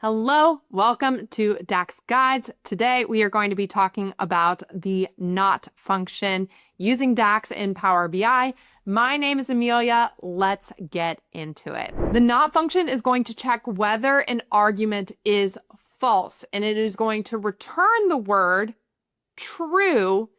Hello, welcome to DAX Guides. Today we are going to be talking about the not function using DAX in Power BI. My name is Amelia. Let's get into it. The not function is going to check whether an argument is false, and it is going to return the word true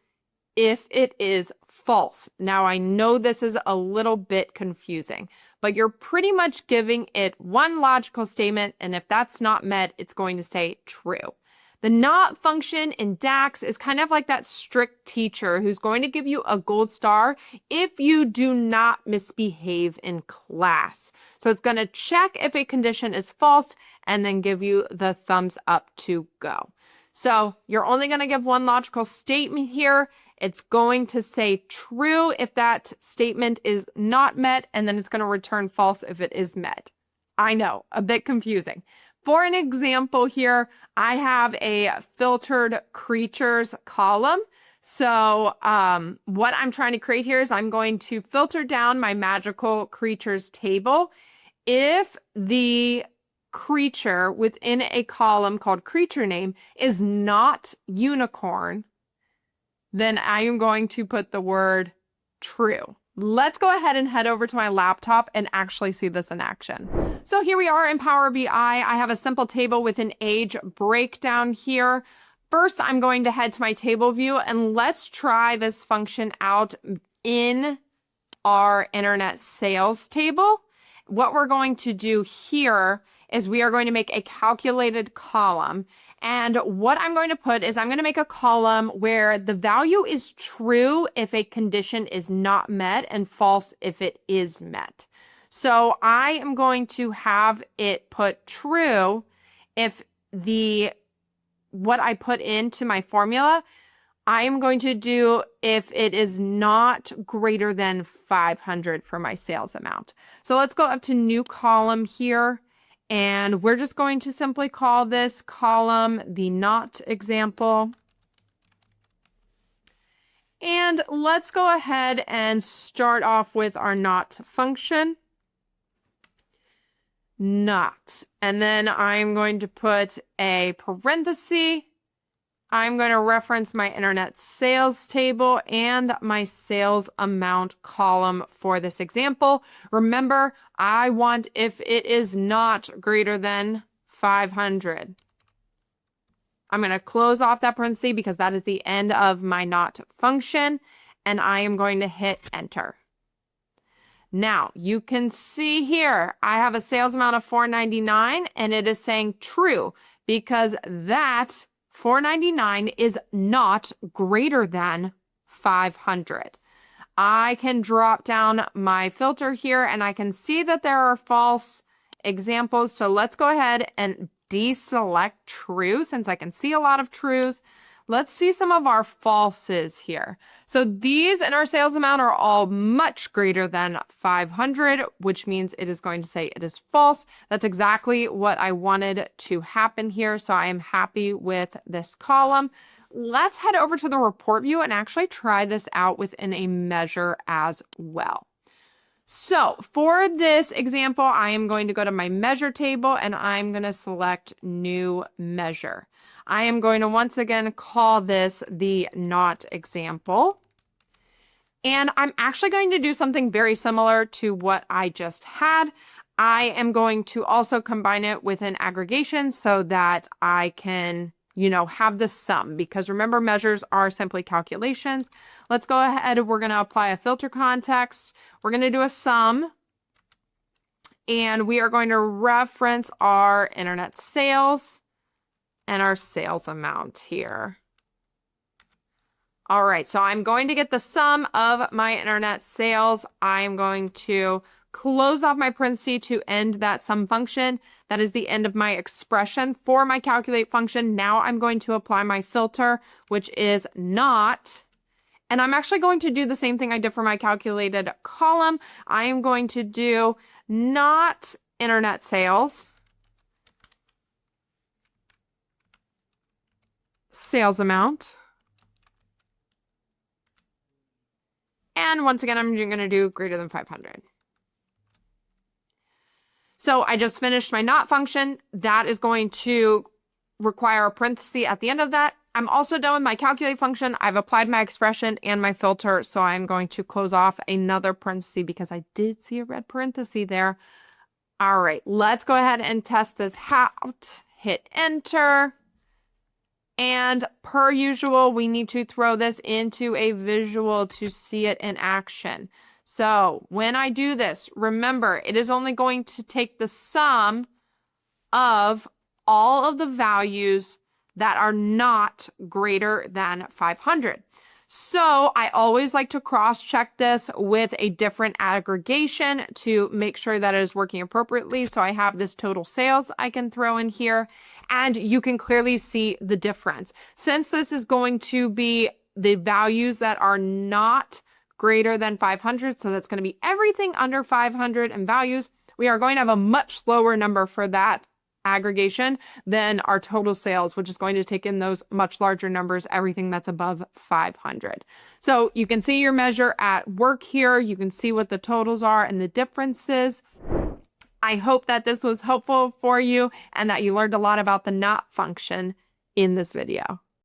if it is false. Now, I know this is a little bit confusing, but you're pretty much giving it one logical statement, and if that's not met, it's going to say true. The not function in DAX is kind of like that strict teacher who's going to give you a gold star if you do not misbehave in class. So it's going to check if a condition is false and then give you the thumbs up to go. So you're only going to give one logical statement here. It's going to say true if that statement is not met, and then it's going to return false if it is met. I know, a bit confusing. For an example here, I have a filtered creatures column. So what I'm trying to create here is I'm going to filter down my magical creatures table. If the creature within a column called creature name is not unicorn, then I am going to put the word true. Let's go ahead and head over to my laptop and actually see this in action. So here we are in Power BI. I have a simple table with an age breakdown here. First, I'm going to head to my table view and let's try this function out in our internet sales table. What we're going to do here is we are going to make a calculated column. And what I'm going to put is I'm going to make a column where the value is true if a condition is not met and false if it is met. So I am going to have it put true if what I put into my formula, I am going to do if it is not greater than 500 for my sales amount. So let's go up to new column here. And we're just going to simply call this column the not example. And let's go ahead and start off with our not function. Not. And then I'm going to put a parenthesis. I'm going to reference my internet sales table and my sales amount column for this example. Remember, I want if it is not greater than 500. I'm going to close off that parenthesis because that is the end of my not function, and I am going to hit enter. Now, you can see here, I have a sales amount of $4.99, and it is saying true because that $4.99 is not greater than 500. I can drop down my filter here and I can see that there are false examples. So let's go ahead and deselect true since I can see a lot of trues. Let's see some of our falses here. So these in our sales amount are all much greater than 500, which means it is going to say it is false. That's exactly what I wanted to happen here. So I am happy with this column. Let's head over to the report view and actually try this out within a measure as well. So for this example, I am going to go to my measure table and I'm going to select new measure. I am going to once again call this the not example. And I'm actually going to do something very similar to what I just had. I am going to also combine it with an aggregation so that I can, have the sum, because remember, measures are simply calculations. Let's go ahead. We're going to apply a filter context. We're going to do a sum. And we are going to reference our internet sales and our sales amount here. All right, so I'm going to get the sum of my internet sales. I'm going to close off my parenthesis to end that sum function. That is the end of my expression for my calculate function. Now I'm going to apply my filter, which is not. And I'm actually going to do the same thing I did for my calculated column. I am going to do not internet sales, sales amount. And once again, I'm going to do greater than 500. So I just finished my not function. That is going to require a parenthesis at the end of that. I'm also done with my calculate function. I've applied my expression and my filter, so I'm going to close off another parenthesis because I did see a red parenthesis there. All right, let's go ahead and test this out. Hit enter. And per usual, we need to throw this into a visual to see it in action. So when I do this, remember, it is only going to take the sum of all of the values that are not greater than 500. So I always like to cross-check this with a different aggregation to make sure that it is working appropriately. So I have this total sales I can throw in here, and you can clearly see the difference. Since this is going to be the values that are not greater than 500, so that's going to be everything under 500 in values, we are going to have a much lower number for that aggregation than our total sales, which is going to take in those much larger numbers, everything that's above 500. So you can see your measure at work here. You can see what the totals are and the differences. I hope that this was helpful for you and that you learned a lot about the not function in this video.